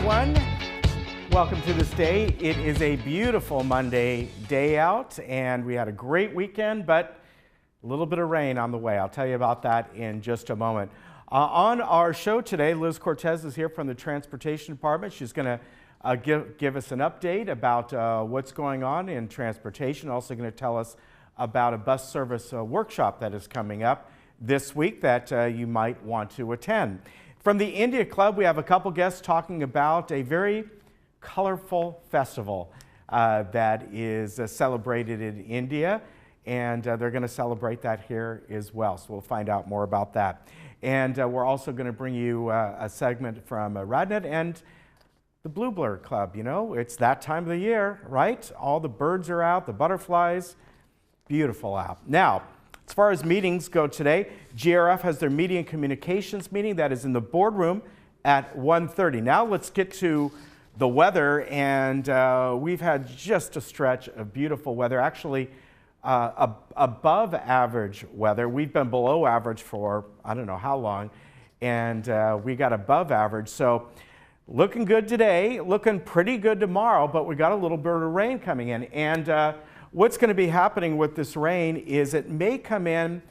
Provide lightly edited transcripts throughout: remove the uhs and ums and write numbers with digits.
everyone. Welcome to this day. It is a beautiful Monday day out, and we had a great weekend, but a little bit of rain on the way. I'll tell you about that in just a moment. On our show today, Liz Cortez is here from the Transportation Department. She's going to give us an update about what's going on in transportation. Also going to tell us about a bus service workshop that is coming up this week that you might want to attend. From the India Club, we have a couple guests talking about a very colorful festival that is celebrated in India, and they're going to celebrate that here as well. So we'll find out more about that. And we're also going to bring you a segment from Radnet and the Bluebird Club. You know, it's that time of the year, right? All the birds are out, the butterflies, beautiful out. Now, as far as meetings go today, GRF has their media and communications meeting that is in the boardroom at 1:30. Now let's get to the weather, and we've had just a stretch of beautiful weather, actually above average weather. We've been below average for I don't know how long, and we got above average. So looking good today, looking pretty good tomorrow, but we got a little bit of rain coming in. And what's going to be happening with this rain is it may come in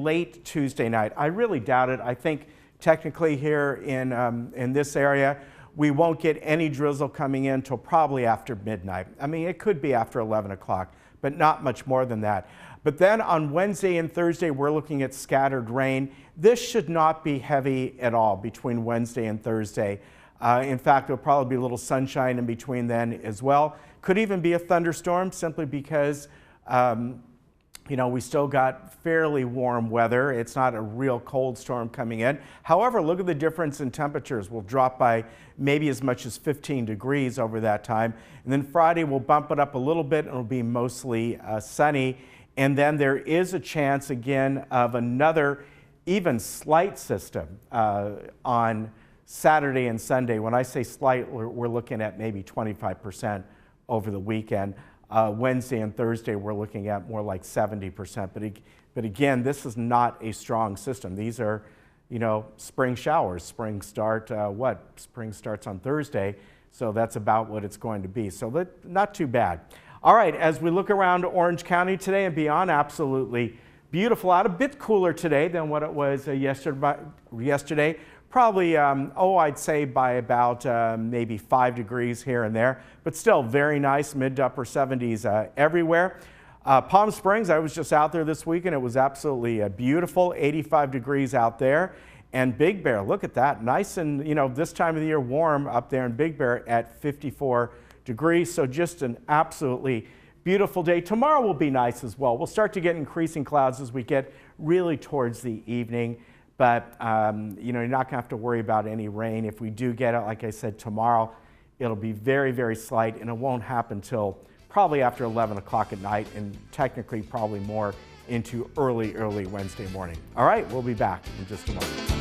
late Tuesday night. I really doubt it. I think technically here in this area, we won't get any drizzle coming in until probably after midnight. I mean, it could be after 11 o'clock, but not much more than that. But then on Wednesday and Thursday, we're looking at scattered rain. This should not be heavy at all between Wednesday and Thursday. In fact, there'll probably be a little sunshine in between then as well. Could even be a thunderstorm simply because you know, we still got fairly warm weather. It's not a real cold storm coming in. However, look at the difference in temperatures. We'll drop by maybe as much as 15 degrees over that time. And then Friday, we'll bump it up a little bit and it'll be mostly sunny. And then there is a chance again of another even slight system on Saturday and Sunday. When I say slight, we're looking at maybe 25% over the weekend. Wednesday and Thursday, we're looking at more like 70%. But again, this is not a strong system. These are, you know, spring showers. Spring starts on Thursday, so that's about what it's going to be. So not too bad. All right, as we look around Orange County today and beyond, absolutely beautiful out. A bit cooler today than what it was yesterday. Probably, I'd say by about maybe 5 degrees here and there, but still very nice, mid to upper 70s everywhere. Palm Springs, I was just out there this weekend. It was absolutely beautiful, 85 degrees out there. And Big Bear, look at that, nice and, you know, this time of the year warm up there in Big Bear at 54 degrees. So just an absolutely beautiful day. Tomorrow will be nice as well. We'll start to get increasing clouds as we get really towards the evening. But, you know, you're not going to have to worry about any rain. If we do get it, like I said, tomorrow, it'll be very, very slight, and it won't happen until probably after 11 o'clock at night, and technically probably more into early Wednesday morning. All right, we'll be back in just a moment.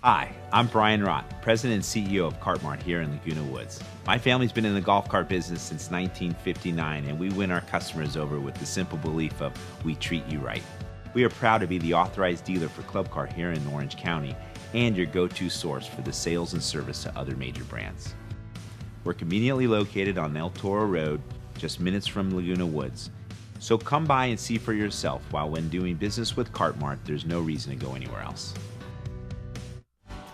Hi, I'm Brian Rott, President and CEO of Cartmart here in Laguna Woods. My family's been in the golf cart business since 1959, and we win our customers over with the simple belief of we treat you right. We are proud to be the authorized dealer for Club Cart here in Orange County and your go-to source for the sales and service to other major brands. We're conveniently located on El Toro Road, just minutes from Laguna Woods. So come by and see for yourself, while when doing business with Cartmart, there's no reason to go anywhere else.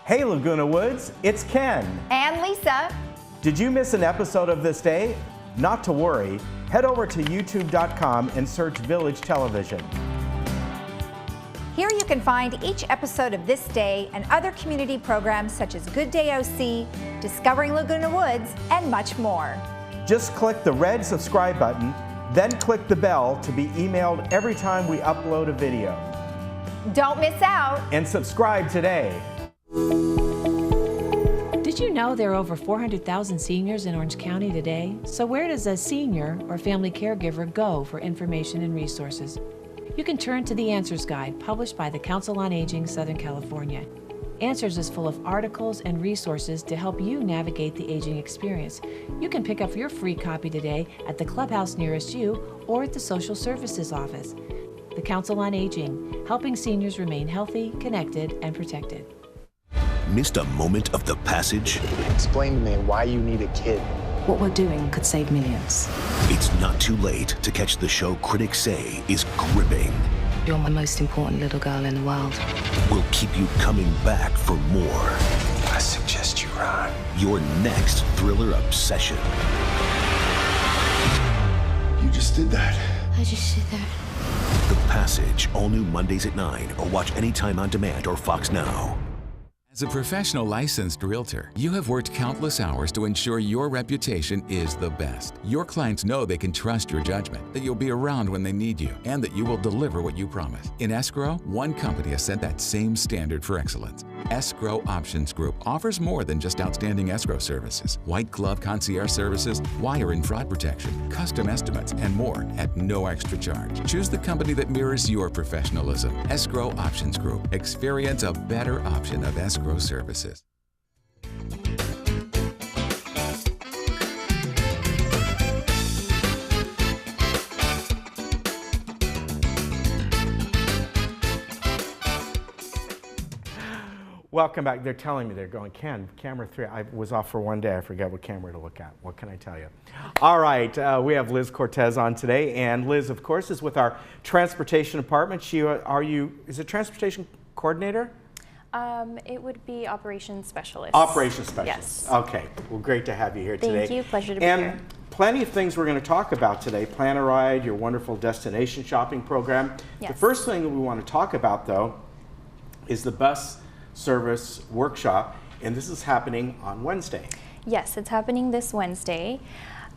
Hey Laguna Woods, it's Ken. And Lisa. Did you miss an episode of This Day? Not to worry. Head over to youtube.com and search Village Television. Here you can find each episode of This Day and other community programs such as Good Day OC, Discovering Laguna Woods, and much more. Just click the red subscribe button, then click the bell to be emailed every time we upload a video. Don't miss out. And subscribe today. Did you know there are over 400,000 seniors in Orange County today? So where does a senior or family caregiver go for information and resources? You can turn to the Answers Guide published by the Council on Aging Southern California. Answers is full of articles and resources to help you navigate the aging experience. You can pick up your free copy today at the clubhouse nearest you or at the Social Services Office. The Council on Aging, helping seniors remain healthy, connected, and protected. Missed a moment of the passage? Explain to me why you need a kid. What we're doing could save millions. It's not too late to catch the show critics say is gripping. You're my most important little girl in the world. Will keep you coming back for more. I suggest you run. Your next thriller obsession. You just did that. I just sit there. The Passage, all new Mondays at 9, or watch anytime on demand or Fox Now. As a professional licensed realtor, you have worked countless hours to ensure your reputation is the best. Your clients know they can trust your judgment, that you'll be around when they need you, and that you will deliver what you promise. In escrow, one company has set that same standard for excellence. Escrow Options Group offers more than just outstanding escrow services. White glove concierge services, wire and fraud protection, custom estimates, and more at no extra charge. Choose the company that mirrors your professionalism. Escrow Options Group. Experience a better option of escrow services. Welcome back. They're telling me they're going, Ken, camera 3. I was off for one day. I forgot what camera to look at. What can I tell you? All right. We have Liz Cortez on today. And Liz, of course, is with our transportation department. Is it transportation coordinator? It would be operations specialist. Operations specialist. Yes. Okay. Well, great to have you here today. Thank you. Pleasure to be and here. Plenty of things we're going to talk about today. Plan a Ride, your wonderful destination shopping program. Yes. The first thing that we want to talk about, though, is the bus service workshop, and this is happening on Wednesday. Yes, it's happening this Wednesday.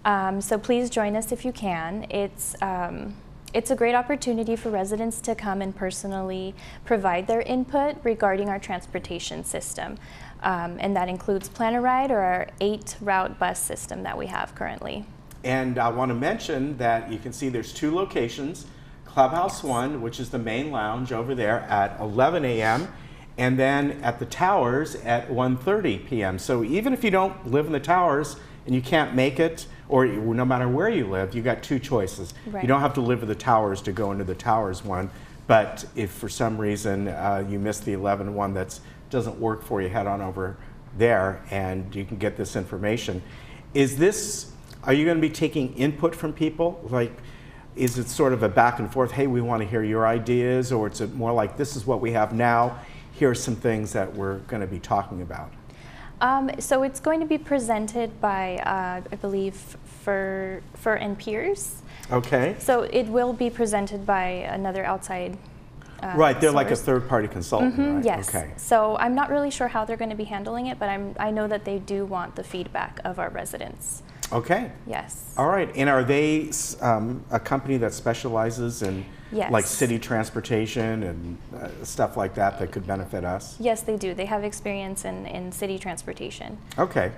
So please join us if you can. It's a great opportunity for residents to come and personally provide their input regarding our transportation system. And that includes Plan a Ride, or our 8-route bus system that we have currently. And I want to mention that you can see there's 2 locations. Clubhouse 1, which is the main lounge over there at 11 a.m., and then at the Towers at 1:30 p.m. So even if you don't live in the Towers and you can't make it, or no matter where you live, you got 2 choices. Right. You don't have to live in the Towers to go into the Towers one, but if for some reason you miss the 11 one that doesn't work for you, head on over there and you can get this information. Are you going to be taking input from people? Like, is it sort of a back and forth, hey, we want to hear your ideas, or is it more like, this is what we have now, here are some things that we're going to be talking about? So it's going to be presented by, I believe, Fur and Peers. Okay. So it will be presented by another outside right, they're like a source. third-party consultant, right? Yes. Okay. So I'm not really sure how they're going to be handling it, but I know that they do want the feedback of our residents. Okay. Yes. All right. And are they a company that specializes in Yes. like city transportation and stuff like that that could benefit us? Yes, they do. They have experience in city transportation. Okay.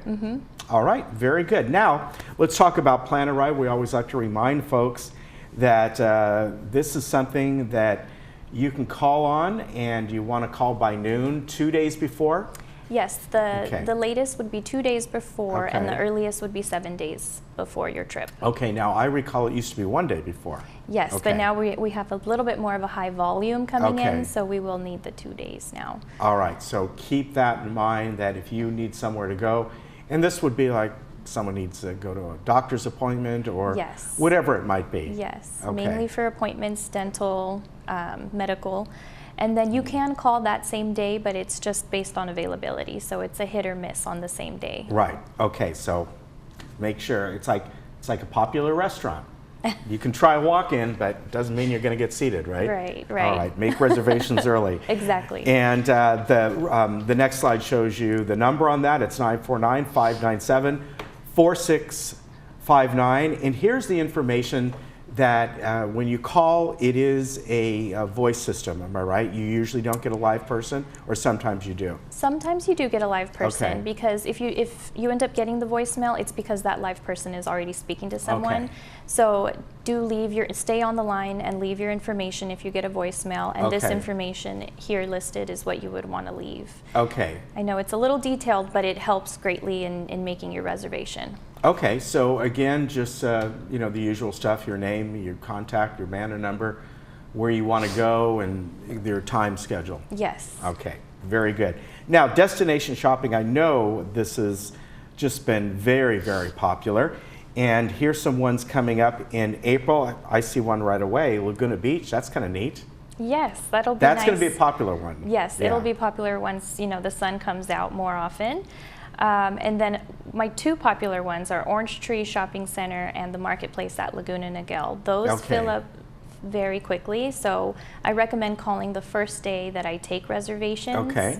All right. Very good. Now, let's talk about Plan a Ride. We always like to remind folks that this is something that you can call on, and you want to call by noon 2 days before? Yes, the latest would be 2 days before, and the Okay. earliest would be 7 days before your trip. Okay, now I recall it used to be 1 day before. Yes, Okay. but now we have a little bit more of a high volume coming Okay. in, so we will need the 2 days now. All right, so keep that in mind, that if you need somewhere to go, and this would be like someone needs to go to a doctor's appointment or Yes. whatever it might be. Yes, Okay. mainly for appointments, dental, medical. And then you can call that same day, but it's just based on availability. So it's a hit or miss on the same day. Right, okay, so make sure, it's like a popular restaurant. You can try walk-in, but it doesn't mean you're going to get seated, right? Right, right. All right, make reservations early. Exactly. And the next slide shows you the number on that. It's 949-597-4659. And here's the information that when you call, it is a voice system, am I right? You usually don't get a live person, or sometimes you do? Sometimes you do get a live person, Okay. because if you end up getting the voicemail, it's because that live person is already speaking to someone. Okay. So stay on the line and leave your information if you get a voicemail, and this Okay. information here listed is what you would want to leave. Okay. I know it's a little detailed, but it helps greatly in making your reservation. Okay, so again, just you know, the usual stuff: your name, your contact, your banner number, where you want to go, and your time schedule. Yes. Okay, very good. Now, destination shopping, I know this has just been very, very popular. And here's some ones coming up in April. I see one right away, Laguna Beach. That's kind of neat. Yes, that'll be That's nice. going to be a popular one. Yes, Yeah. it'll be popular once the sun comes out more often. And then my two popular ones are Orange Tree Shopping Center and the Marketplace at Laguna Niguel. Those Okay. fill up very quickly, so I recommend calling the first day that I take reservations. Okay.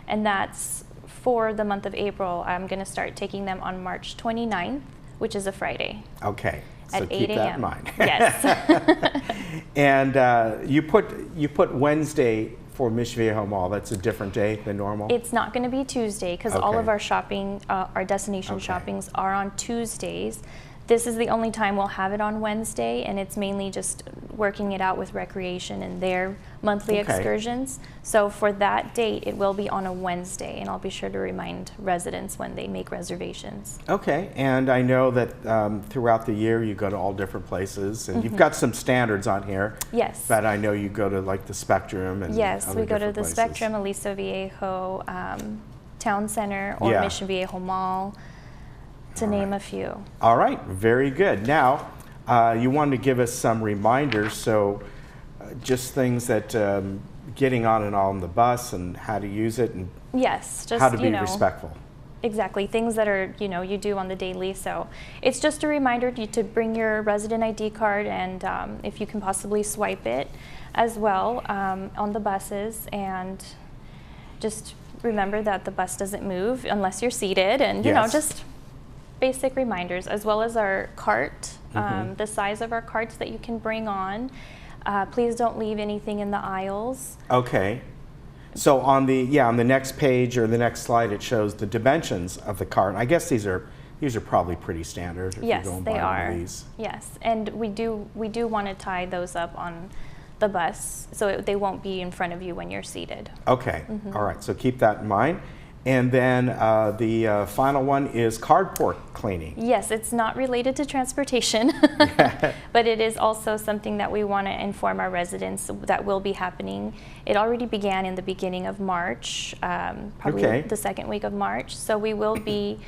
And that's for the month of April. I'm going to start taking them on March 29th, which is a Friday. Okay, so At keep 8 that in a.m. mind. Yes. And you put Wednesday for Mission Viejo Mall. That's a different day than normal? It's not going to be Tuesday, because all Okay. of our shopping, our destination Okay. shoppings are on Tuesdays. This is the only time we'll have it on Wednesday, and it's mainly just working it out with recreation and their monthly Okay. excursions. So for that date, it will be on a Wednesday, and I'll be sure to remind residents when they make reservations. Okay, and I know that throughout the year you go to all different places, and you've got some standards on here. Yes. But I know you go to like the Spectrum and Yes, other we go to different the places. Spectrum, Aliso Viejo, Town Center, or Yeah. Mission Viejo Mall, to name a few. All right, very good. Now, you wanted to give us some reminders, so just things that getting on and on the bus and how to use it and Yes, just how to be respectful. Exactly, things that are, you do on the daily. So it's just a reminder to bring your resident ID card, and if you can possibly swipe it as well on the buses, and just remember that the bus doesn't move unless you're seated, and Yes. just basic reminders, as well as our cart, the size of our carts that you can bring on. Please don't leave anything in the aisles. Okay. So on the next page or the next slide, it shows the dimensions of the cart. I guess these are probably pretty standard if Yes, you go and they buy one are. of these. Yes, and we do want to tie those up on the bus so they won't be in front of you when you're seated. Okay. All right. So keep that in mind. And then the final one is cardboard cleaning. Yes, it's not related to transportation, but it is also something that we want to inform our residents that will be happening. It already began in the beginning of March, probably Okay. the second week of March. So we will be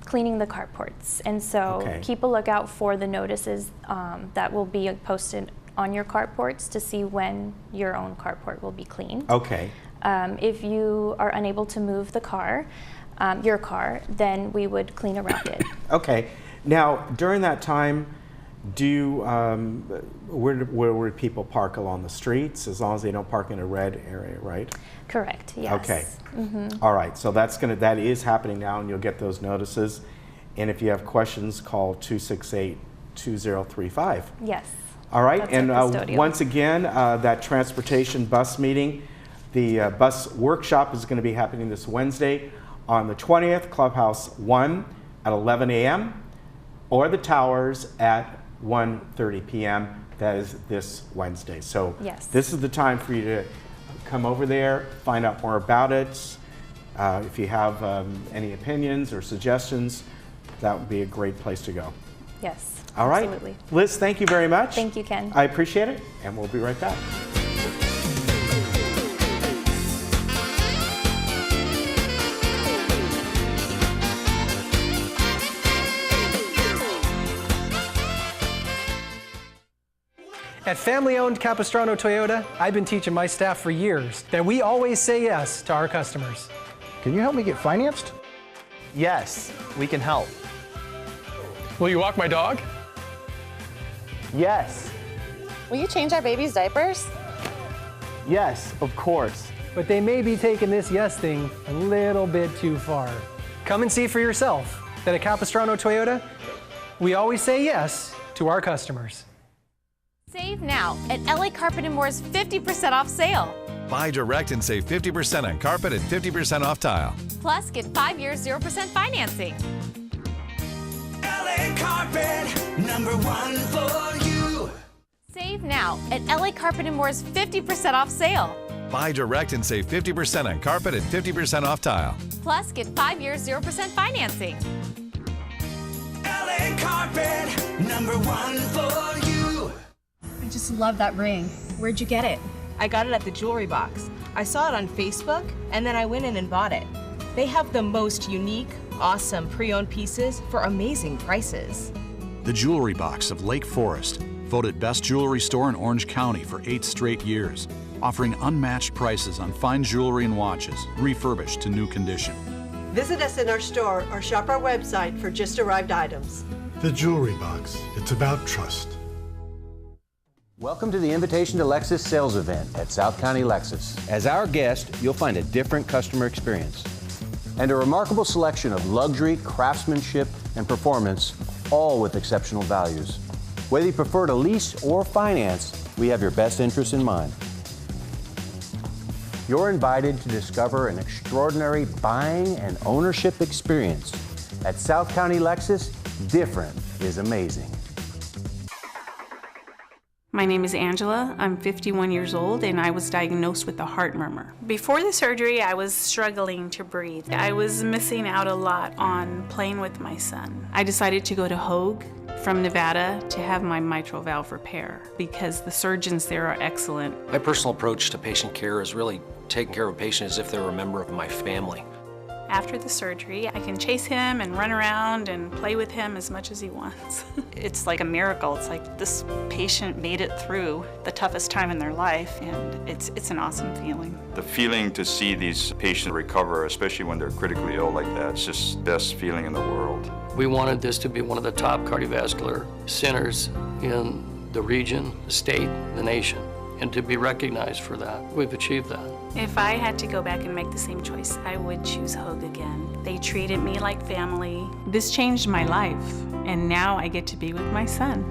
cleaning the carports. And so Okay. keep a lookout for the notices that will be posted on your carports to see when your own carport will be cleaned. Okay. If you are unable to move the car, your car, then we would clean around it. Okay. Now, during that time, where would people park along the streets, as long as they don't park in a red area, right? Correct, yes. Okay. All right. So that is happening now, and you'll get those notices. And if you have questions, call 268-2035. Yes. All right. That's And our custodial. once again, that transportation bus meeting, the bus workshop is going to be happening this Wednesday on the 20th, Clubhouse 1 at 11 a.m. or the Towers at 1:30 p.m. That is this Wednesday. So Yes. this is the time for you to come over there, find out more about it. If you have any opinions or suggestions, that would be a great place to go. Yes. All right. Absolutely. Liz, thank you very much. Thank you, Ken. I appreciate it, and we'll be right back. At family-owned Capistrano Toyota, I've been teaching my staff for years that we always say yes to our customers. Can you help me get financed? Yes, we can help. Will you walk my dog? Yes. Will you change our baby's diapers? Yes, of course. But they may be taking this yes thing a little bit too far. Come and see for yourself that at Capistrano Toyota, we always say yes to our customers. Save now at LA Carpet & More's 50% off sale. Buy direct and save 50% on carpet and 50% off tile. Plus, get 5 years 0% financing. LA Carpet, #1 for you. Save now at LA Carpet & More's 50% off sale. Buy direct and save 50% on carpet and 50% off tile. Plus, get 5 years 0% financing. LA Carpet, #1 for you. I just love that ring. Where'd you get it? I got it at the jewelry box. I saw it on Facebook, and then I went in and bought it. They have the most unique, awesome pre-owned pieces for amazing prices. The Jewelry Box of Lake Forest, voted best jewelry store in Orange County for 8 straight years, offering unmatched prices on fine jewelry and watches, refurbished to new condition. Visit us in our store or shop our website for just arrived items. The Jewelry Box. It's about trust. Welcome to the Invitation to Lexus sales event at South County Lexus. As our guest, you'll find a different customer experience and a remarkable selection of luxury, craftsmanship, and performance, all with exceptional values. Whether you prefer to lease or finance, we have your best interests in mind. You're invited to discover an extraordinary buying and ownership experience. At South County Lexus, different is amazing. My name is Angela. I'm 51 years old and I was diagnosed with a heart murmur. Before the surgery, I was struggling to breathe. I was missing out a lot on playing with my son. I decided to go to Hoag from Nevada to have my mitral valve repair because the surgeons there are excellent. My personal approach to patient care is really taking care of a patient as if they're a member of my family. After the surgery, I can chase him and run around and play with him as much as he wants. It's like a miracle. It's like this patient made it through the toughest time in their life, and it's an awesome feeling. The feeling to see these patients recover, especially when they're critically ill like that, it's just the best feeling in the world. We wanted this to be one of the top cardiovascular centers in the region, the state, the nation, and to be recognized for that. We've achieved that. If I had to go back and make the same choice, I would choose Hoag again. They treated me like family. This changed my life, and now I get to be with my son.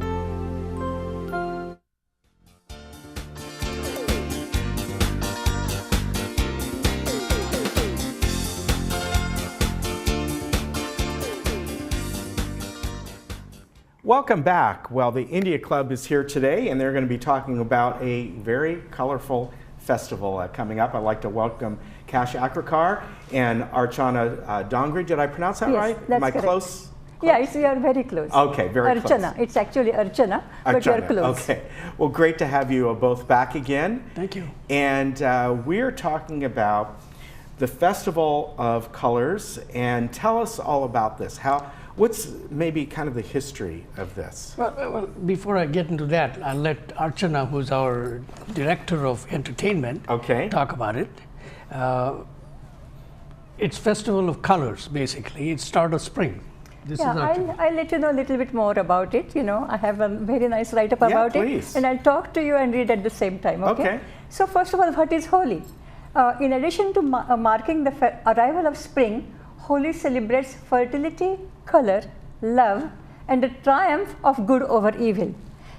Welcome back. Well, the India Club is here today, and they're going to be talking about a very colorful festival coming up. I'd like to welcome Kash Akrakar and Archana Dongri. Did I pronounce that right? That's Am I correct. close? Yeah, you are very close. Okay, very close. Archana. It's actually Archana, but you are close. Okay. Well, great to have you both back again. Thank you. And we're talking about the Festival of Colors, and tell us all about this. What's maybe kind of the history of this? Well, before I get into that, I'll let Archana, who's our Director of Entertainment, talk about it. It's Festival of Colors, basically. It's start of spring. I'll let you know a little bit more about it. You know, I have a very nice write-up about it, and I'll talk to you and read at the same time. Okay. So first of all, what is Holi? In addition to marking the arrival of spring, Holi celebrates fertility, color, love, and the triumph of good over evil.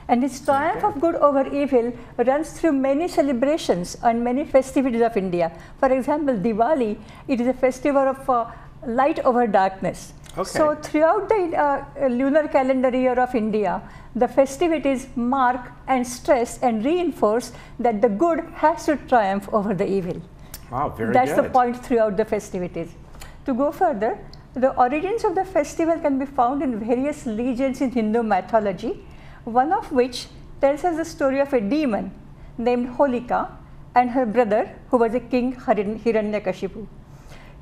And this triumph of good over evil runs through many celebrations and many festivities of India. For example, Diwali, it is a festival of light over darkness. So throughout the lunar calendar year of India, the festivities mark and stress and reinforce that the good has to triumph over the evil. Wow, very That's good. the point throughout the festivities. To go further, the origins of the festival can be found in various legends in Hindu mythology, one of which tells us the story of a demon named Holika and her brother, who was a king Hiranyakashipu.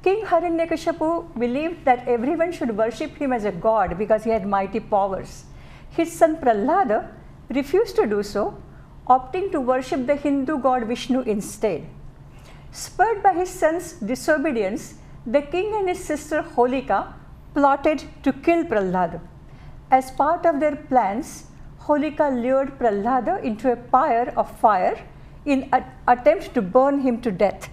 King Hiranyakashipu believed that everyone should worship him as a god because he had mighty powers. His son Prahlada refused to do so, opting to worship the Hindu god Vishnu instead. Spurred by his son's disobedience, the king and his sister Holika plotted to kill Prahlada. As part of their plans, Holika lured Prahlada into a pyre of fire in an attempt to burn him to death.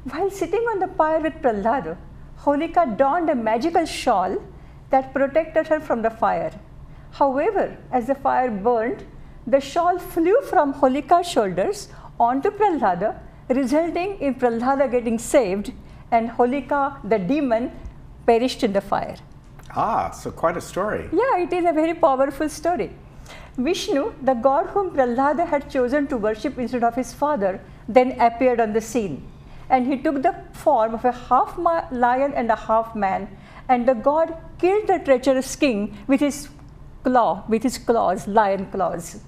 While sitting on the pyre with Prahlada, Holika donned a magical shawl that protected her from the fire. However, as the fire burned, the shawl flew from Holika's shoulders onto Prahlada, resulting in Prahlada getting saved, and Holika, the demon, perished in the fire. Ah, so quite a story. Yeah, it is a very powerful story. Vishnu, the god whom Prahlada had chosen to worship instead of his father, then appeared on the scene. And he took the form of a half lion and a half man, and the god killed the treacherous king with his claws, lion claws.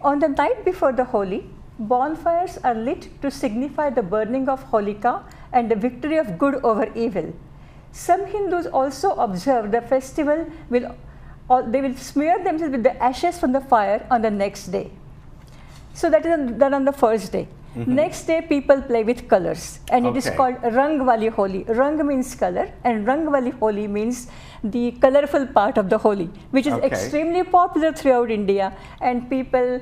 On the night before the Holi, bonfires are lit to signify the burning of Holika and the victory of good over evil. Some Hindus also observe the festival they will smear themselves with the ashes from the fire on the next day. So that is done on the first day. Next day people play with colors, and it is called Rang Wali Holi. Rang means color, and Rang Wali Holi means the colorful part of the Holi, which is extremely popular throughout India, and people,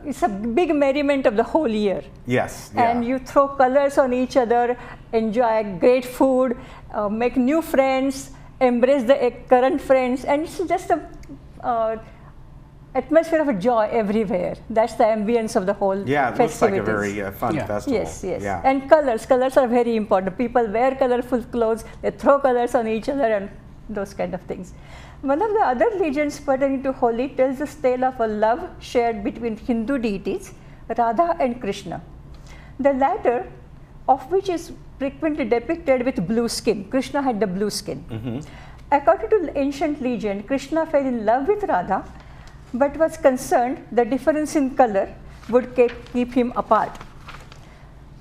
it's a big merriment of the whole year. Yes. And you throw colors on each other, enjoy great food, make new friends, embrace the current friends, and it's just a atmosphere of joy everywhere. That's the ambience of the whole festivities. Yeah, it looks like a very fun festival. Yes, yes. Yeah. And colors are very important. People wear colorful clothes, they throw colors on each other and those kind of things. One of the other legends pertaining to Holi tells the tale of a love shared between Hindu deities, Radha and Krishna. The latter, of which is frequently depicted with blue skin. Krishna had the blue skin. According to ancient legend, Krishna fell in love with Radha, but was concerned the difference in color would keep him apart.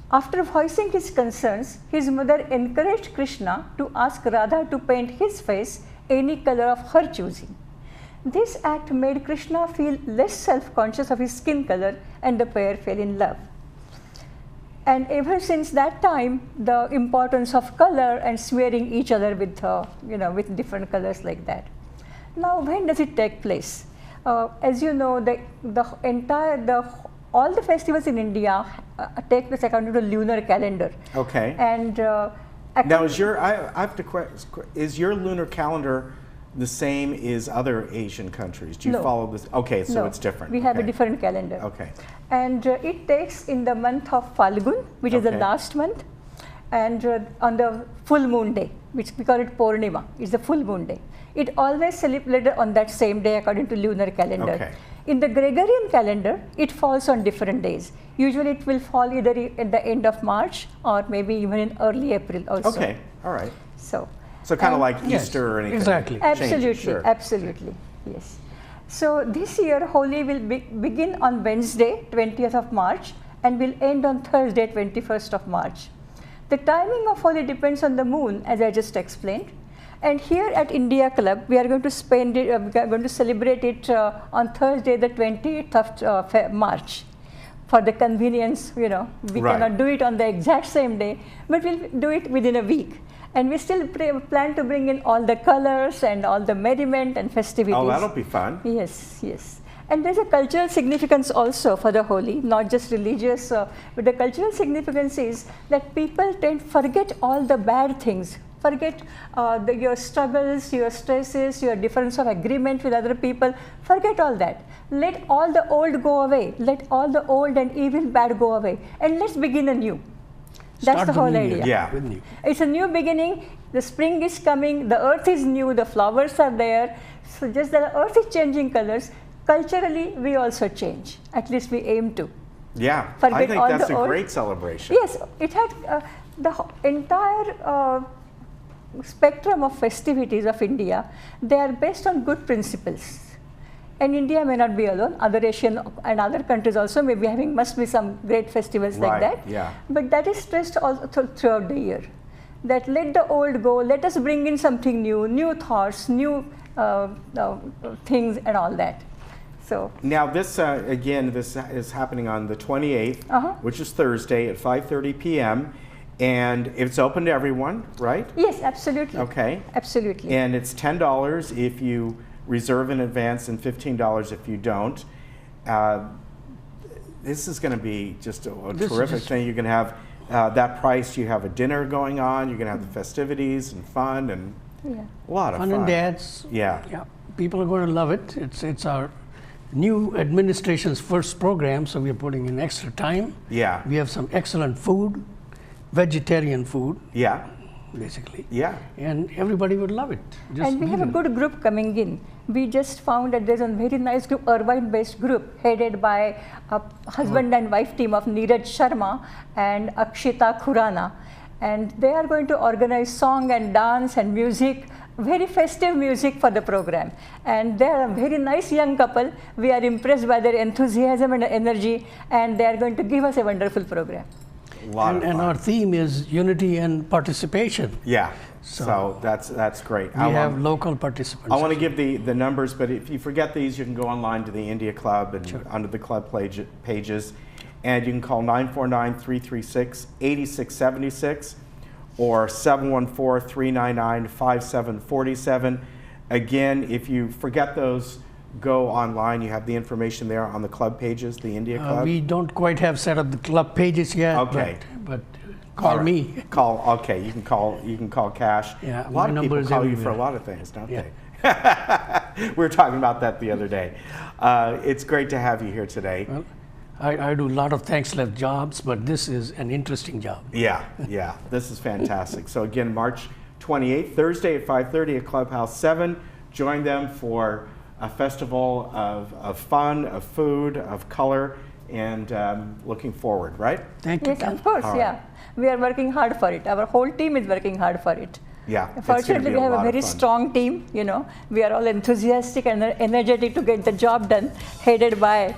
After voicing his concerns, his mother encouraged Krishna to ask Radha to paint his face any color of her choosing. This act made Krishna feel less self-conscious of his skin color, and the pair fell in love. And ever since that time, the importance of color and smearing each other with, with different colors like that. Now, when does it take place? As you know, all the festivals in India take place according to the lunar calendar. Okay. And now, is your lunar calendar the same as other Asian countries? Do you follow this? Okay, so it's different. We have a different calendar. Okay. And it takes in the month of Falgun, which is the last month, and on the full moon day, which we call it Purnima. It's the full moon day. It always celebrated on that same day according to lunar calendar. Okay. In the Gregorian calendar, it falls on different days. Usually it will fall either at the end of March or maybe even in early April also. Okay, all right. So kind of like Easter or anything. Exactly. Absolutely, absolutely, yes. So this year Holi will begin on Wednesday, 20th of March, and will end on Thursday, 21st of March. The timing of Holi depends on the moon, as I just explained. And here at India Club, we are going to celebrate it on Thursday, the 28th of March. For the convenience, we cannot do it on the exact same day, but we'll do it within a week. And we still plan to bring in all the colors and all the merriment and festivities. Oh, that'll be fun. Yes, yes. And there's a cultural significance also for the Holi, not just religious, but the cultural significance is that people tend to forget all the bad things. Forget your struggles, your stresses, your difference of agreement with other people. Forget all that. Let all the old go away. Let all the old and evil bad go away. And let's begin anew. That's the whole idea. Yeah. It's a new beginning. The spring is coming. The earth is new. The flowers are there. So just that the earth is changing colors. Culturally, we also change. At least we aim to. Yeah. Forget I think all that's the a old. great celebration. Yes. It had the entire spectrum of festivities of India. They are based on good principles. And India may not be alone. Other Asian and other countries also must be some great festivals like that. Yeah. But that is stressed also throughout the year. That let the old go. Let us bring in something new, new thoughts, new things, and all that. So now this again, this is happening on the 28th, which is Thursday at 5:30 p.m. And it's open to everyone, right? Yes, absolutely. Okay. Absolutely. And it's $10 if you reserve in advance and $15 if you don't. This is going to be just a terrific thing. You can have that price. You have a dinner going on. You're going to have the festivities and fun and a lot of fun. Fun and dance. Yeah. People are going to love it. It's our new administration's first program, so we're putting in extra time. Yeah. We have some excellent food, vegetarian food. Yeah. Basically. Yeah. And everybody would love it. And we have a good group coming in. We just found that there's a very nice group, Irvine-based group, headed by a husband and wife team of Neeraj Sharma and Akshita Khurana. And they are going to organize song and dance and music, very festive music for the program. And they are a very nice young couple. We are impressed by their enthusiasm and energy, and they are going to give us a wonderful program. And our theme is unity and participation. Yeah, so that's great. We have local participants. I want to give the numbers, but if you forget these, you can go online to the India Club and under the club pages, and you can call 949-336-8676 or 714-399-5747. Again, if you forget those, go online. You have the information there on the club pages, the India Club. We don't quite have set up the club pages yet. Okay, but call me. Okay, you can call Cash. Yeah, a lot of people call you for a lot of things, don't they? We were talking about that the other day. It's great to have you here today. Well, I do a lot of thankless jobs, but this is an interesting job. Yeah, this is fantastic. So again, March 28th, Thursday at 5:30 at Clubhouse 7. Join them for a festival of fun, of food, of color, and looking forward, right? Thank you. Yes, of course, yeah. We are working hard for it. Our whole team is working hard for it. Yeah. Fortunately, we have a very strong team, you know. We are all enthusiastic and energetic to get the job done, headed by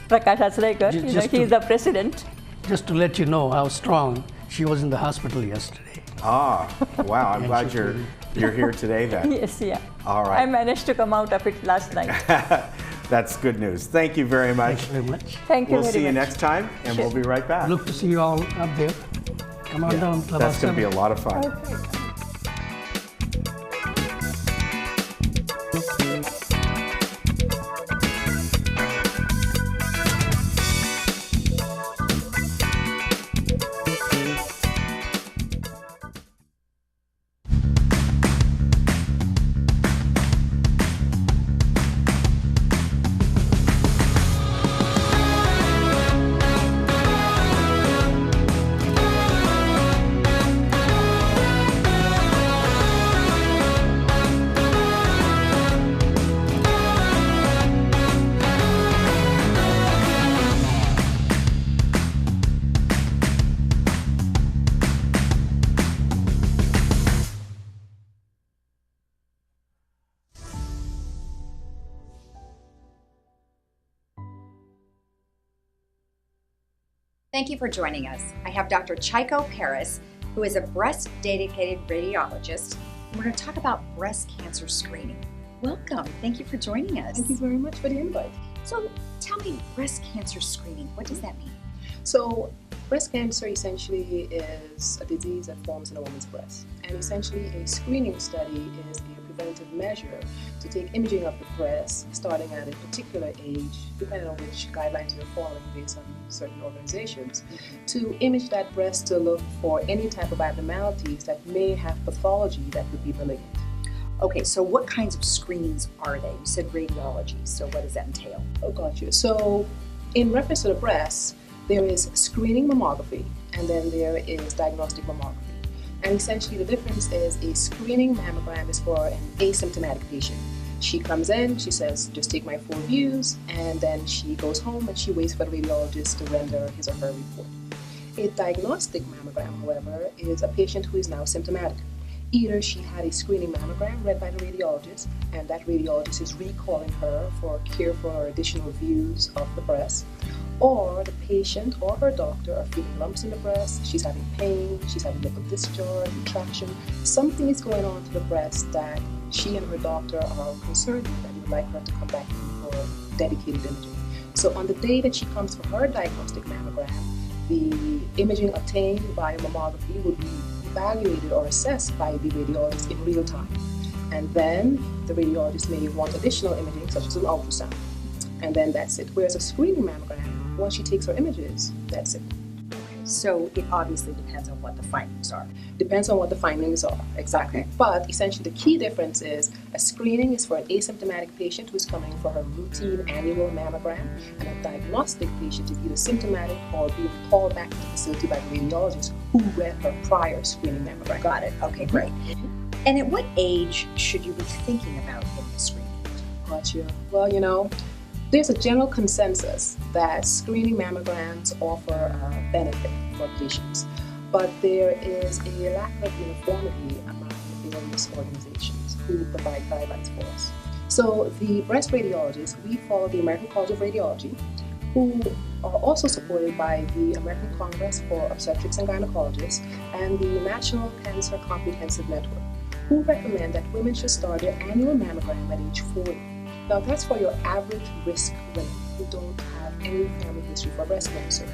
Prakash Asraikar. He is the president. Just to let you know how strong, she was in the hospital yesterday. Ah, wow. I'm glad you're here today then. Yes, yeah. All right. I managed to come out of it last night. That's good news. Thank you very much. Thank you very much. Thank you We'll very see you much. next time, and we'll be right back. Look to see you all up there. Come on down. That's going to be a lot of fun. Okay. Thank you for joining us. I have Dr. Chico Paris, who is a breast-dedicated radiologist. We're going to talk about breast cancer screening. Welcome. Thank you for joining us. Thank you very much for the invite. So tell me, breast cancer screening, what does that mean? So breast cancer essentially is a disease that forms in a woman's breast. And essentially a screening study is a preventive measure to take imaging of the breast starting at a particular age, depending on which guidelines you're following based on certain organizations, to image that breast to look for any type of abnormalities that may have pathology that would be malignant. Okay, so what kinds of screenings are they? You said radiology, so what does that entail? Oh, got you. So in reference to the breast, there is screening mammography, and then there is diagnostic mammography. And essentially the difference is a screening mammogram is for an asymptomatic patient. She comes in, she says, just take my 4 views, and then she goes home and she waits for the radiologist to render his or her report. A diagnostic mammogram, however, is a patient who is now symptomatic. Either she had a screening mammogram read by the radiologist, and that radiologist is recalling her for care for additional views of the breast, or the patient or her doctor are feeling lumps in the breast, she's having pain, she's having nipple discharge, retraction, something is going on to the breast that she and her doctor are concerned with and would like her to come back in for dedicated imaging. So on the day that she comes for her diagnostic mammogram, the imaging obtained by mammography would be evaluated or assessed by the radiologist in real time. And then the radiologist may want additional imaging such as an ultrasound. And then that's it. Whereas a screening mammogram, once she takes her images, that's it. So it obviously depends on what the findings are. Depends on what the findings are, exactly. Okay. But essentially the key difference is a screening is for an asymptomatic patient who's coming for her routine annual mammogram, and a diagnostic patient is either symptomatic or being called back to the facility by the radiologist who read her prior screening mammogram. Got it. Okay, great. And at what age should you be thinking about getting a screening? Gotcha. Well, there's a general consensus that screening mammograms offer a benefit for patients, but there is a lack of uniformity among the various organizations who provide guidelines for us. So the breast radiologists, we follow the American College of Radiology, who are also supported by the American Congress for Obstetrics and Gynecologists and the National Cancer Comprehensive Network, who recommend that women should start their annual mammogram at age 40. Now that's for your average risk women who don't have any family history for breast cancer.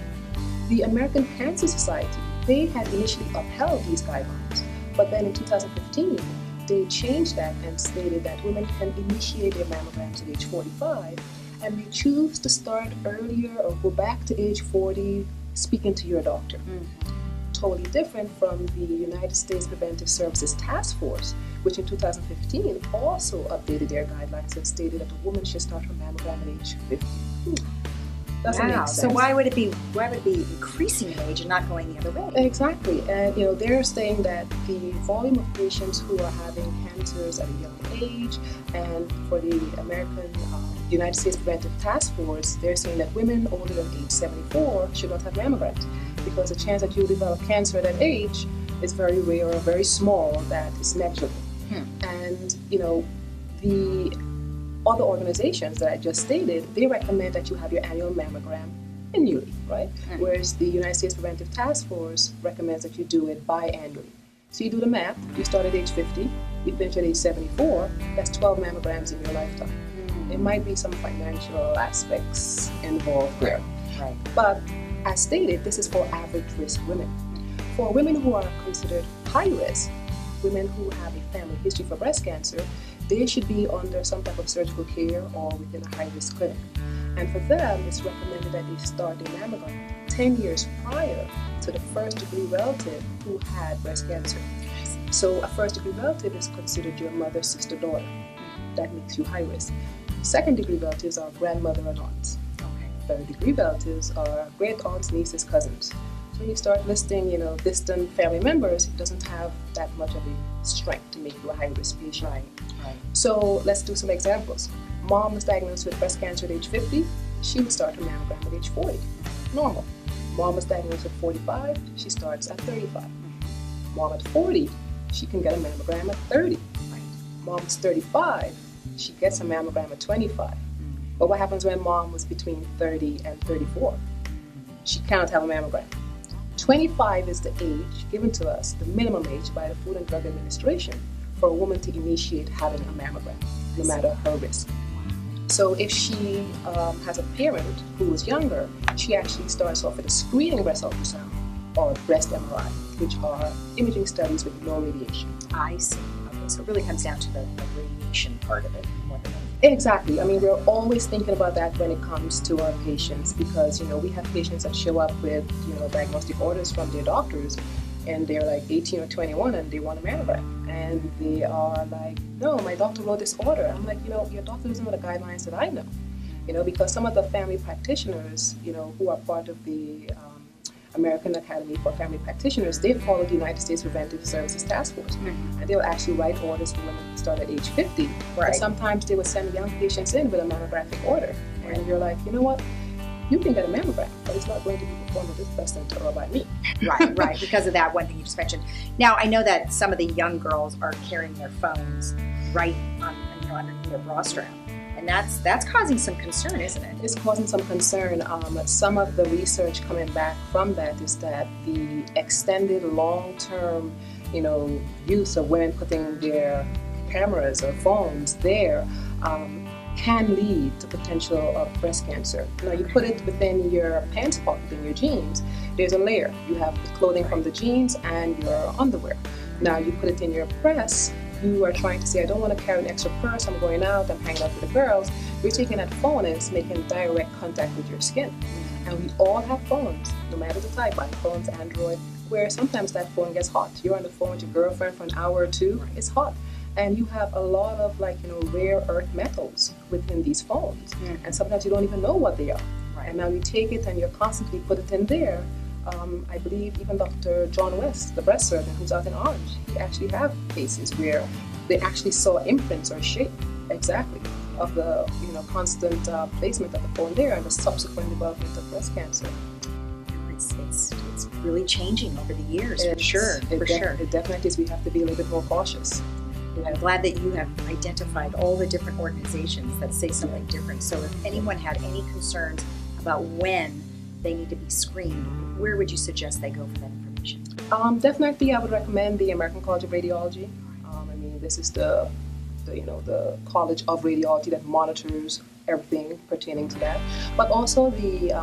The American Cancer Society, they had initially upheld these guidelines, but then in 2015, they changed that and stated that women can initiate their mammograms at age 45, and they choose to start earlier or go back to age 40, speaking to your doctor. Totally different from the United States Preventive Services Task Force, which in 2015 also updated their guidelines and stated that a woman should start her mammogram at age 50. Doesn't make sense. So why would it be increasing in age and not going the other way? Exactly, and they're saying that the volume of patients who are having cancers at a young age, and for the United States Preventive Task Force, they're saying that women older than age 74 should not have mammograms, because the chance that you'll develop cancer at that age is very rare or very small, that is negligible. And the other organizations that I just stated, they recommend that you have your annual mammogram annually, right? Whereas the United States Preventive Task Force recommends that you do it biannually. So you do the math, you start at age 50, you finish at age 74, that's 12 mammograms in your lifetime. There might be some financial aspects involved there. Right. But as stated, this is for average risk women. For women who are considered high risk, women who have a family history for breast cancer, they should be under some type of surgical care or within a high-risk clinic. And for them, it's recommended that they start their mammogram 10 years prior to the first-degree relative who had breast cancer. So a first-degree relative is considered your mother, sister, daughter. That makes you high risk. Second-degree relatives are grandmother and aunts. Third-degree relatives are great aunts, nieces, cousins. So when you start listing, distant family members, it doesn't have that much of a strength to make you a high-risk patient. Right. So let's do some examples. Mom was diagnosed with breast cancer at age 50. She would start her mammogram at age 40. Normal. Mom was diagnosed at 45. She starts at 35. Mom at 40, she can get a mammogram at 30. Mom is 35. She gets a mammogram at 25. But what happens when mom was between 30 and 34? She cannot have a mammogram. 25 is the age given to us, the minimum age by the Food and Drug Administration, for a woman to initiate having a mammogram, no matter her risk. So if she has a parent who is younger, she actually starts off with a screening breast ultrasound or breast MRI, which are imaging studies with no radiation. I see. Okay, so it really comes down to the radiation part of it more than anything. Exactly. I mean, we're always thinking about that when it comes to our patients, because, we have patients that show up with, diagnostic orders from their doctors, and they're like 18 or 21 and they want a mammogram. And they are like, no, my doctor wrote this order. I'm like, your doctor doesn't know the guidelines that I know. Because some of the family practitioners, who are part of the American Academy for Family Practitioners, they follow the United States Preventive Services Task Force. And they'll actually write orders for women to start at age 50. Right. But sometimes they will send young patients in with a mammographic order. And you're like, you know what? You can get a mammogram, but it's not going to be performed at this breast center or by me. Right, because of that one thing you just mentioned. Now, I know that some of the young girls are carrying their phones right on, underneath their bra strap. And that's causing some concern, isn't it? It's causing some concern. Some of the research coming back from that is that the extended long-term, use of women putting their cameras or phones there can lead to potential of breast cancer. You put it within your pants pocket, in your jeans, there's a layer. You have the clothing from the jeans and your underwear. Now you put it in your press, you are trying to say, I don't want to carry an extra purse, I'm going out, I'm hanging out with the girls. You're taking that phone and it's making direct contact with your skin. And we all have phones, no matter the type, iPhones, Android, where sometimes that phone gets hot. You're on the phone with your girlfriend for an hour or two, it's hot. And you have a lot of rare earth metals within these phones. And sometimes you don't even know what they are. And now you take it and you're constantly put it in there. I believe even Dr. John West, the breast surgeon who's out in Orange, he actually have cases where they actually saw imprints or shape exactly of the constant placement of the phone there and the subsequent development of breast cancer. It's really changing over the years, for sure. It definitely is. We have to be a little bit more cautious. I'm glad that you have identified all the different organizations that say something different. So if anyone had any concerns about when they need to be screened, where would you suggest they go for that information? Definitely, I would recommend the American College of Radiology. This is the College of Radiology that monitors everything pertaining to that, but also the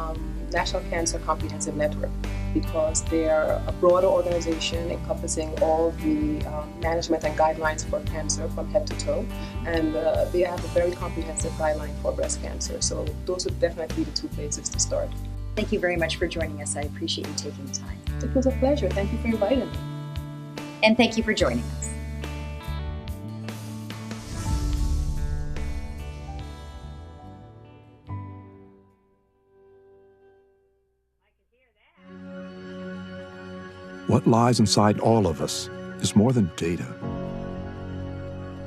National Cancer Comprehensive Network, because they're a broader organization encompassing all the management and guidelines for cancer from head to toe, and they have a very comprehensive guideline for breast cancer. So those would definitely be the two places to start. Thank you very much for joining us. I appreciate you taking the time. It was a pleasure. Thank you for inviting me. And thank you for joining us. What lies inside all of us is more than data.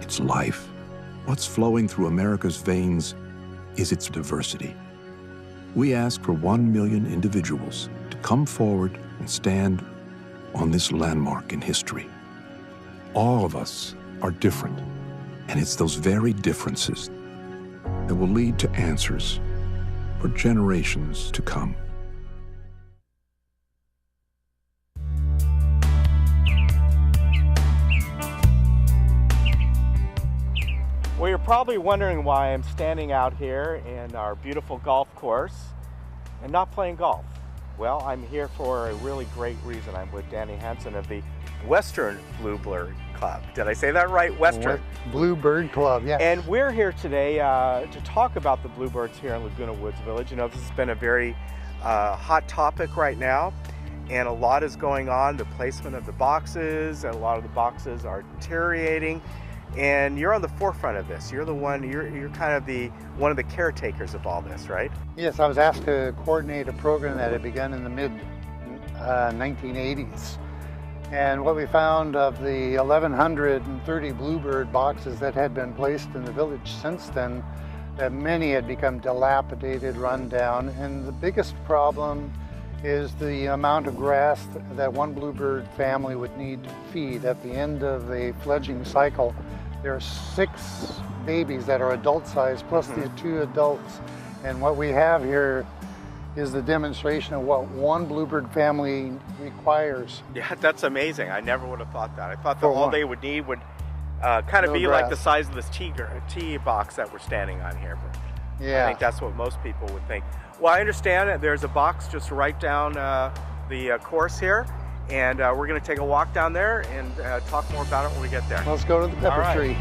It's life. What's flowing through America's veins is its diversity. We ask for 1 million individuals to come forward and stand on this landmark in history. All of us are different, and it's those very differences that will lead to answers for generations to come. Well, you're probably wondering why I'm standing out here in our beautiful golf course and not playing golf. Well, I'm here for a really great reason. I'm with Danny Hansen of the Western Bluebird Club. Did I say that right? Western Bluebird Club, yeah. And we're here today to talk about the bluebirds here in Laguna Woods Village. You know, this has been a very hot topic right now, and a lot is going on. The placement of the boxes, and a lot of the boxes are deteriorating. And you're on the forefront of this. You're the one, you're kind of one of the caretakers of all this, right? Yes, I was asked to coordinate a program that had begun in the mid-1980s. And what we found of the 1,130 bluebird boxes that had been placed in the village since then, that many had become dilapidated, run down. And the biggest problem is the amount of grass that one bluebird family would need to feed at the end of a fledgling cycle. There are 6 babies that are adult size plus the 2 adults. And what we have here is the demonstration of what one bluebird family requires. Yeah, that's amazing. I never would have thought that. I thought that all they would need would kind of be like the size of this tea box that we're standing on here. But yeah. I think that's what most people would think. Well, I understand that there's a box just right down the course here, and we're going to take a walk down there and talk more about it when we get there. Let's go to the pepper tree.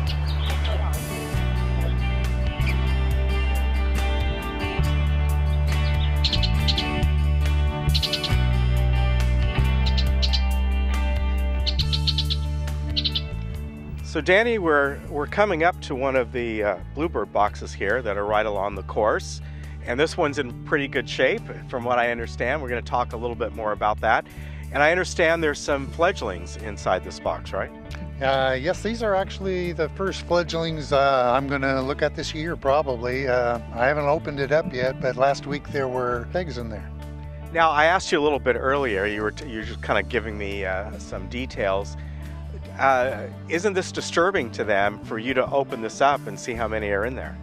So Danny, we're coming up to one of the bluebird boxes here that are right along the course. And this one's in pretty good shape, from what I understand. We're going to talk a little bit more about that. And I understand there's some fledglings inside this box, right? Yes, these are actually the first fledglings I'm going to look at this year, probably. I haven't opened it up yet, but last week there were eggs in there. Now, I asked you a little bit earlier. You were just kind of giving me some details. Isn't this disturbing to them for you to open this up and see how many are in there?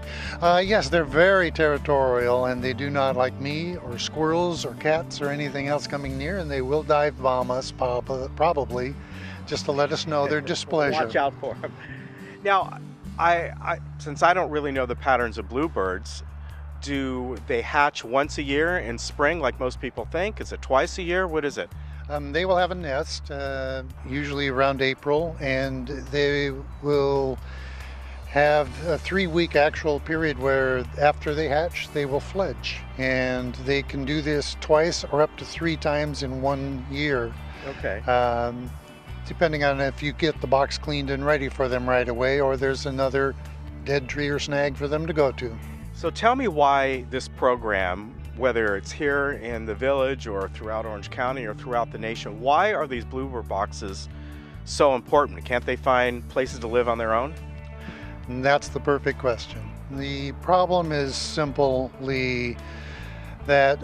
Yes, they're very territorial, and they do not like me or squirrels or cats or anything else coming near, and they will dive bomb us probably just to let us know their displeasure. Watch out for them. Now, since I don't really know the patterns of bluebirds, do they hatch once a year in spring like most people think? Is it twice a year? What is it? They will have a nest, usually around April, and they will have a 3-week actual period where after they hatch, they will fledge. And they can do this twice or up to 3 times in 1 year. Okay. Depending on if you get the box cleaned and ready for them right away, or there's another dead tree or snag for them to go to. So tell me why this program, whether it's here in the village or throughout Orange County or throughout the nation, why are these bluebird boxes so important? Can't they find places to live on their own? And that's the perfect question. The problem is simply that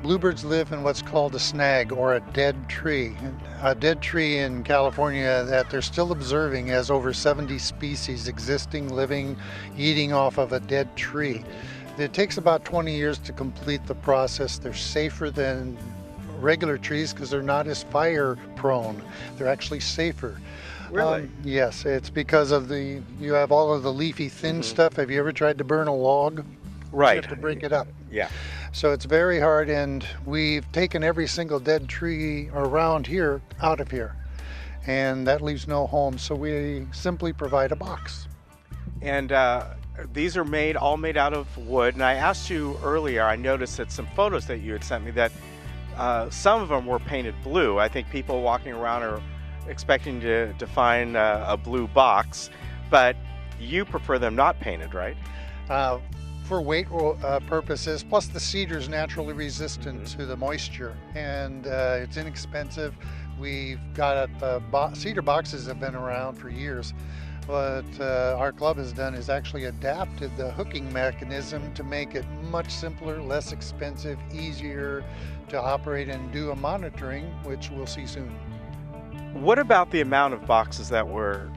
bluebirds live in what's called a snag, or a dead tree. A dead tree in California that they're still observing has over 70 species existing, living, eating off of a dead tree. It takes about 20 years to complete the process. They're safer than regular trees because they're not as fire prone. They're actually safer. Really? Yes, it's because of you have all of the leafy thin stuff. Have you ever tried to burn a log? Right. You have to break it up. Yeah. So it's very hard, and we've taken every single dead tree around here out of here, and that leaves no home. So we simply provide a box. And these are all made out of wood. And I asked you earlier, I noticed that some photos that you had sent me that some of them were painted blue. I think people walking around are expecting to find a blue box, but you prefer them not painted, right? For weight purposes, plus the cedar's naturally resistant to the moisture, and it's inexpensive. We've got cedar boxes have been around for years. What our club has done is actually adapted the hooking mechanism to make it much simpler, less expensive, easier to operate and do a monitoring, which we'll see soon. What about the amount of boxes that were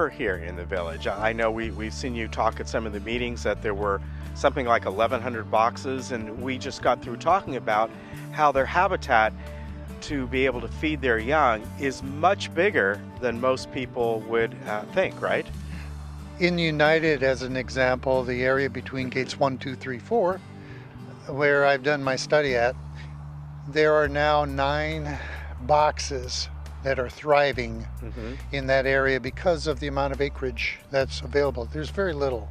here in the village? I know we've seen you talk at some of the meetings that there were something like 1,100 boxes, and we just got through talking about how their habitat to be able to feed their young is much bigger than most people would think, right? In United, as an example, the area between gates 1, 2, 3, 4, where I've done my study at, there are now 9 boxes that are thriving in that area because of the amount of acreage that's available. There's very little.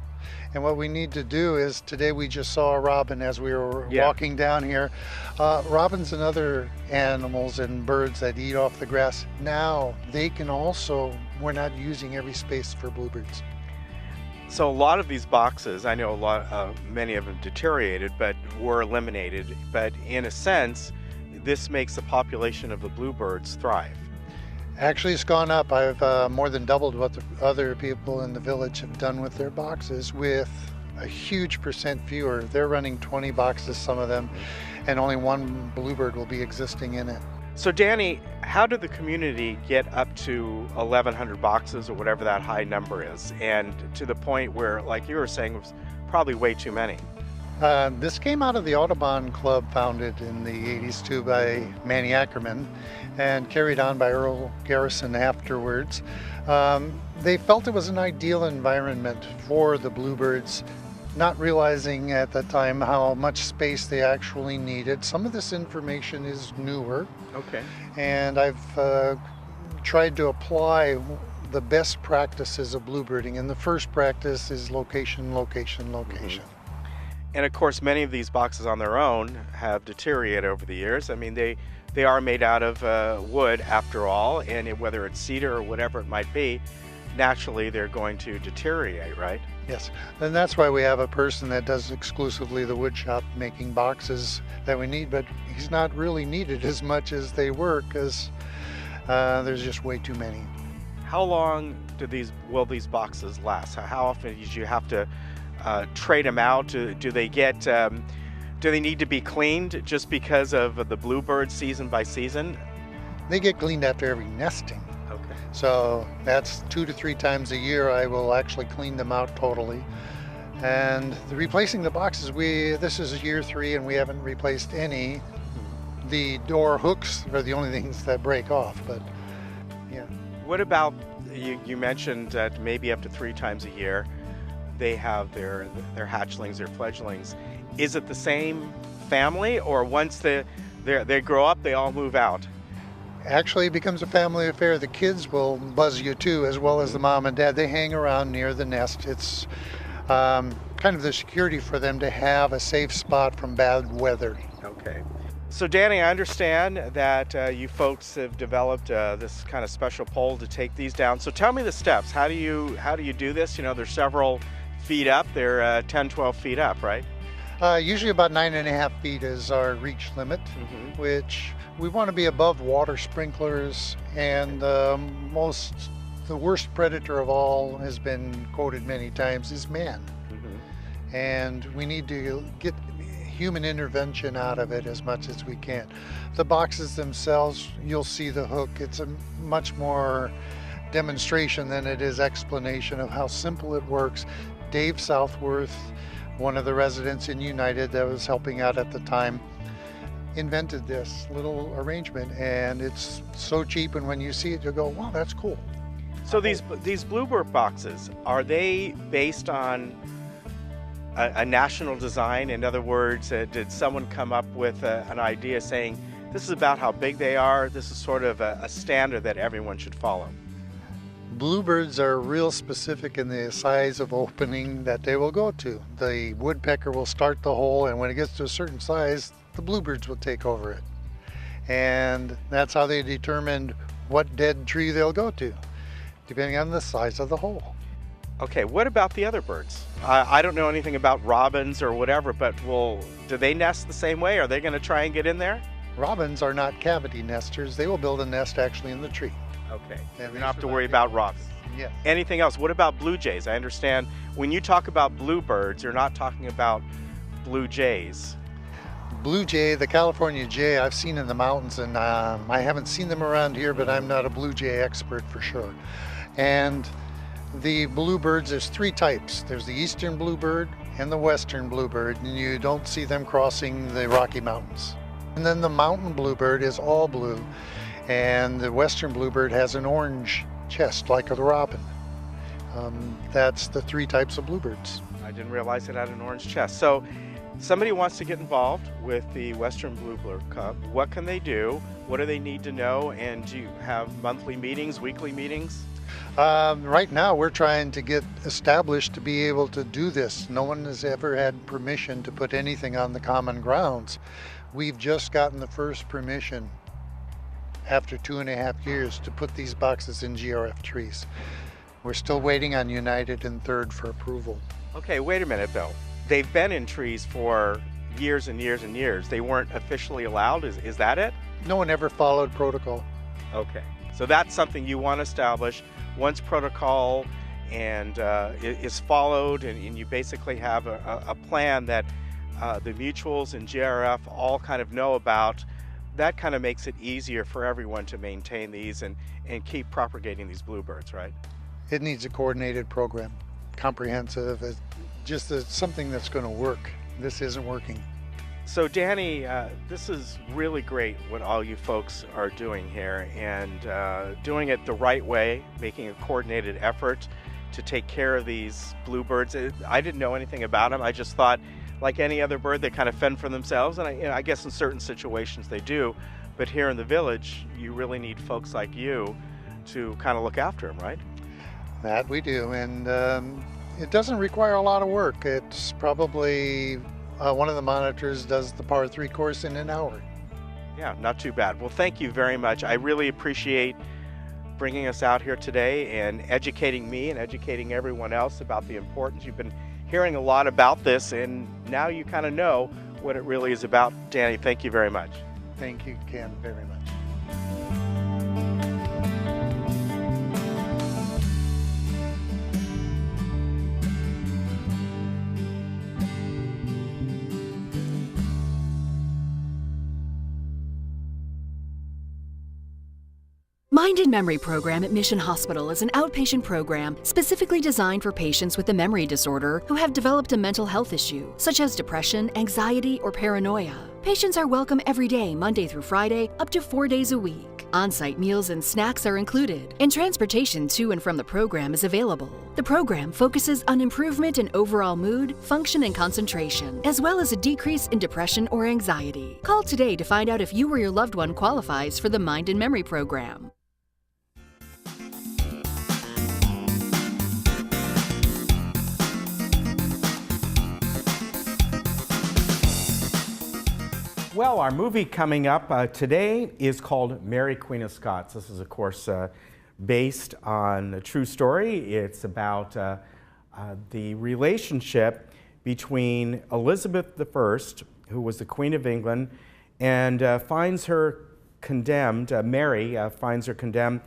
And what we need to do is, today we just saw a robin as we were walking down here. Robins and other animals and birds that eat off the grass, now they can also, we're not using every space for bluebirds. So a lot of these boxes, I know many of them deteriorated, but were eliminated. But in a sense, this makes the population of the bluebirds thrive. Actually, it's gone up. I've more than doubled what the other people in the village have done with their boxes, with a huge percent fewer. They're running 20 boxes, some of them, and only 1 bluebird will be existing in it. So Danny, how did the community get up to 1,100 boxes or whatever that high number is, and to the point where, like you were saying, it was probably way too many? This came out of the Audubon Club, founded in the 80s too by Manny Ackerman and carried on by Earl Garrison afterwards. They felt it was an ideal environment for the bluebirds, not realizing at that time how much space they actually needed. Some of this information is newer. Okay. And I've tried to apply the best practices of bluebirding, and the first practice is location, location, location. And of course, many of these boxes on their own have deteriorated over the years. I mean, they are made out of wood after all, and whether it's cedar or whatever it might be, naturally they're going to deteriorate, right? Yes, and that's why we have a person that does exclusively the wood shop making boxes that we need, but he's not really needed as much as they were because there's just way too many. How long will these boxes last? How often do you have to trade them out? Do they need to be cleaned just because of the bluebird season by season? They get cleaned after every nesting. Okay. So that's 2 to 3 times a year I will actually clean them out totally. And replacing the boxes, this is year 3 and we haven't replaced any. The door hooks are the only things that break off, but yeah. What about, you mentioned that maybe up to 3 times a year they have their hatchlings, their fledglings. Is it the same family, or once they grow up, they all move out? Actually, it becomes a family affair. The kids will buzz you too, as well as the mom and dad. They hang around near the nest. It's kind of the security for them to have a safe spot from bad weather. Okay. So Danny, I understand that you folks have developed this kind of special pole to take these down. So tell me the steps. How do you do this? You know, they're several feet up. They're 10, 12 feet up, right? Usually about 9.5 feet is our reach limit, which we want to be above water sprinklers, and the worst predator of all has been quoted many times is man. And we need to get human intervention out of it as much as we can. The boxes themselves, you'll see the hook. It's a much more demonstration than it is explanation of how simple it works. Dave Southworth, one of the residents in United that was helping out at the time, invented this little arrangement, and it's so cheap, and when you see it you'll go, wow, that's cool. So these Bluebird boxes, are they based on a national design? In other words, did someone come up with an idea saying this is about how big they are, this is sort of a standard that everyone should follow? Bluebirds are real specific in the size of opening that they will go to. The woodpecker will start the hole, and when it gets to a certain size, the bluebirds will take over it. And that's how they determined what dead tree they'll go to, depending on the size of the hole. Okay, what about the other birds? I don't know anything about robins or whatever, but do they nest the same way? Are they going to try and get in there? Robins are not cavity nesters. They will build a nest actually in the tree. Okay, you don't have to worry about robins. Yes. Anything else? What about blue jays? I understand when you talk about bluebirds, you're not talking about blue jays. Blue jay, the California jay, I've seen in the mountains, and I haven't seen them around here, but I'm not a blue jay expert for sure. And the bluebirds, there's three types. There's the eastern bluebird and the western bluebird, and you don't see them crossing the Rocky Mountains. And then the mountain bluebird is all blue, and the western bluebird has an orange chest like a robin. That's the three types of bluebirds. I didn't realize it had an orange chest. So somebody wants to get involved with the Western Bluebird Club. What can they do? What do they need to know? And do you have monthly meetings, weekly meetings? Right now we're trying to get established to be able to do this. No one has ever had permission to put anything on the common grounds. We've just gotten the first permission after 2.5 years to put these boxes in GRF trees. We're still waiting on United and Third for approval. Okay, wait a minute though. They've been in trees for years and years and years. They weren't officially allowed, is that it? No one ever followed protocol. Okay, so that's something you want to establish. Once protocol and is followed, and you basically have a plan that the mutuals and GRF all kind of know about, that kind of makes it easier for everyone to maintain these and keep propagating these bluebirds, right? It needs a coordinated program, comprehensive, just something that's going to work. This isn't working. So Danny, this is really great what all you folks are doing here, and doing it the right way, making a coordinated effort to take care of these bluebirds. I didn't know anything about them. I just thought, like any other bird, they kind of fend for themselves, and I guess in certain situations they do, but here in the village, you really need folks like you to kind of look after them, right? That we do, and it doesn't require a lot of work. It's probably one of the monitors does the par 3 course in an hour. Yeah, not too bad. Well, thank you very much. I really appreciate bringing us out here today and educating me and educating everyone else about the importance. You've been hearing a lot about this, and now you kind of know what it really is about. Danny, thank you very much. Thank you, Ken, very much. Mind and Memory Program at Mission Hospital is an outpatient program specifically designed for patients with a memory disorder who have developed a mental health issue, such as depression, anxiety, or paranoia. Patients are welcome every day, Monday through Friday, up to 4 days a week. On-site meals and snacks are included, and transportation to and from the program is available. The program focuses on improvement in overall mood, function, and concentration, as well as a decrease in depression or anxiety. Call today to find out if you or your loved one qualifies for the Mind and Memory program. Well, our movie coming up today is called Mary, Queen of Scots. This is, of course, based on a true story. It's about the relationship between Elizabeth I, who was the Queen of England, and finds her condemned, Mary finds her condemned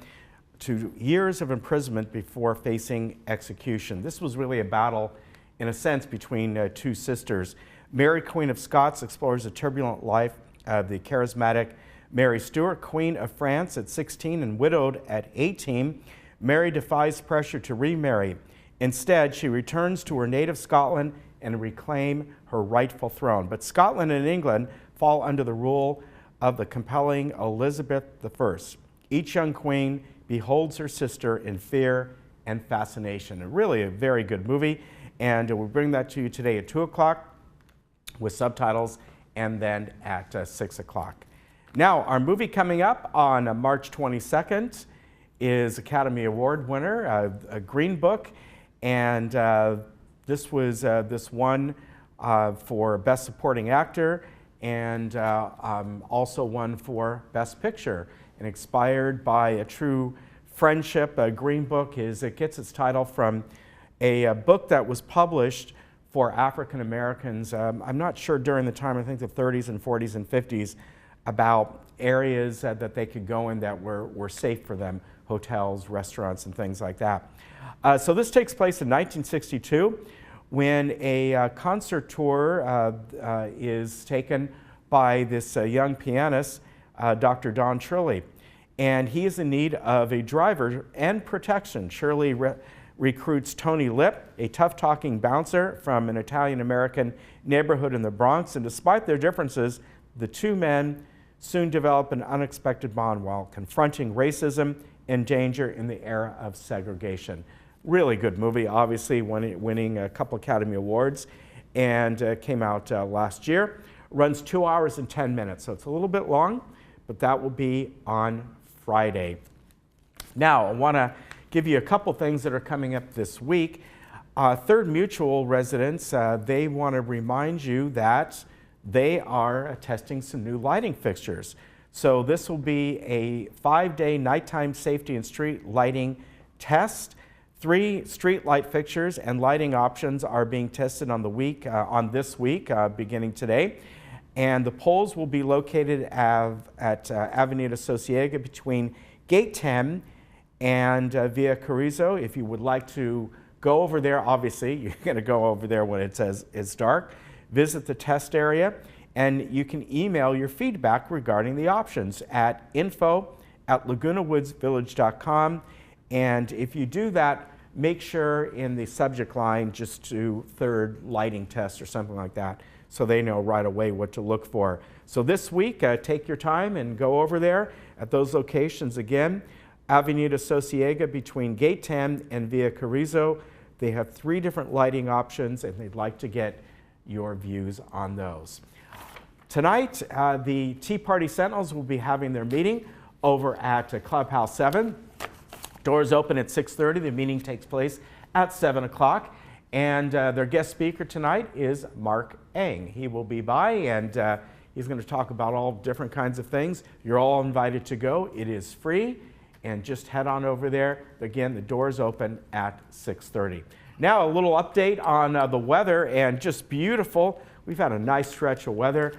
to years of imprisonment before facing execution. This was really a battle, in a sense, between two sisters. Mary, Queen of Scots, explores the turbulent life of the charismatic Mary Stuart, Queen of France at 16 and widowed at 18. Mary defies pressure to remarry. Instead, she returns to her native Scotland and reclaim her rightful throne. But Scotland and England fall under the rule of the compelling Elizabeth I. Each young queen beholds her sister in fear and fascination. Really a very good movie, and we'll bring that to you today at 2 o'clock. With subtitles, and then at 6 o'clock. Now, our movie coming up on March 22nd is Academy Award winner, a Green Book, and this won for Best Supporting Actor, and also won for Best Picture. And inspired by a true friendship, Green Book it gets its title from a book that was published for African Americans, I'm not sure during the time, I think the 30s and 40s and 50s, about areas that they could go in that were safe for them, hotels, restaurants, and things like that. So this takes place in 1962 when a concert tour is taken by this young pianist, Dr. Don Shirley, and he is in need of a driver and protection. Shirley recruits Tony Lip, a tough-talking bouncer from an Italian-American neighborhood in the Bronx, and despite their differences, the two men soon develop an unexpected bond while confronting racism and danger in the era of segregation. Really good movie, obviously winning a couple Academy Awards, and came out last year. Runs 2 hours and 10 minutes, so it's a little bit long, but that will be on Friday. Now, I want to give you a couple things that are coming up this week. Third Mutual residents, they want to remind you that they are testing some new lighting fixtures. So this will be a 5-day nighttime safety and street lighting test. 3 street light fixtures and lighting options are being tested on this week, beginning today. And the poles will be located at Avenida Sociega between Gate 10 and Via Carrizo. If you would like to go over there, obviously you're going to go over there when it says it's dark. Visit the test area, and you can email your feedback regarding the options at info@lagunawoodsvillage.com. And if you do that, make sure in the subject line just do third lighting test or something like that, so they know right away what to look for. So this week, take your time and go over there at those locations again. Avenida Sociega between Gate 10 and Via Carrizo. They have 3 different lighting options, and they'd like to get your views on those. Tonight, the Tea Party Sentinels will be having their meeting over at Clubhouse 7. Doors open at 6:30. The meeting takes place at 7 o'clock. And their guest speaker tonight is Mark Eng. He will be by, and he's going to talk about all different kinds of things. You're all invited to go. It is free. And just head on over there. Again, the doors open at 6:30. Now a little update on the weather, and just beautiful. We've had a nice stretch of weather.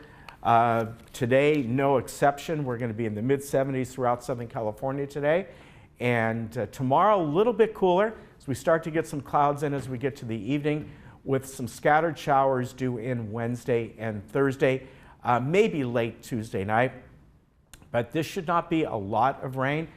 Today, no exception. We're going to be in the mid-70s throughout Southern California today. And tomorrow, a little bit cooler as we start to get some clouds in as we get to the evening, with some scattered showers due in Wednesday and Thursday, maybe late Tuesday night. But this should not be a lot of rain.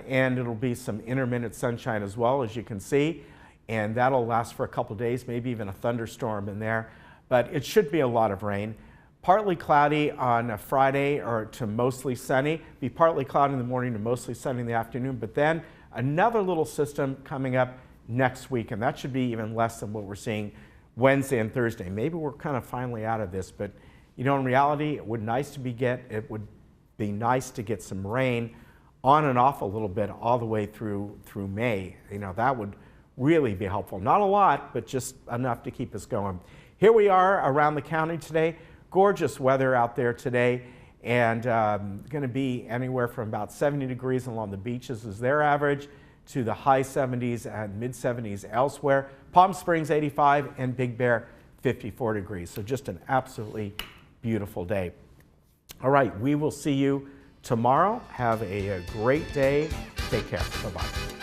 And it'll be some intermittent sunshine as well, as you can see, and that'll last for a couple days, maybe even a thunderstorm in there, but it should be a lot of rain. Partly cloudy on a Friday or to mostly sunny. Be partly cloudy in the morning to mostly sunny in the afternoon, but then another little system coming up next week, and that should be even less than what we're seeing Wednesday and Thursday. Maybe we're kind of finally out of this, but you know, in reality, it would be nice to get some rain on and off a little bit all the way through May. You know, that would really be helpful. Not a lot, but just enough to keep us going. Here we are around the county today. Gorgeous weather out there today, and going to be anywhere from about 70 degrees along the beaches is their average to the high 70s and mid 70s elsewhere. Palm Springs 85 and Big Bear 54 degrees. So just an absolutely beautiful day. All right, we will see you tomorrow. Have a great day. Take care. Bye-bye.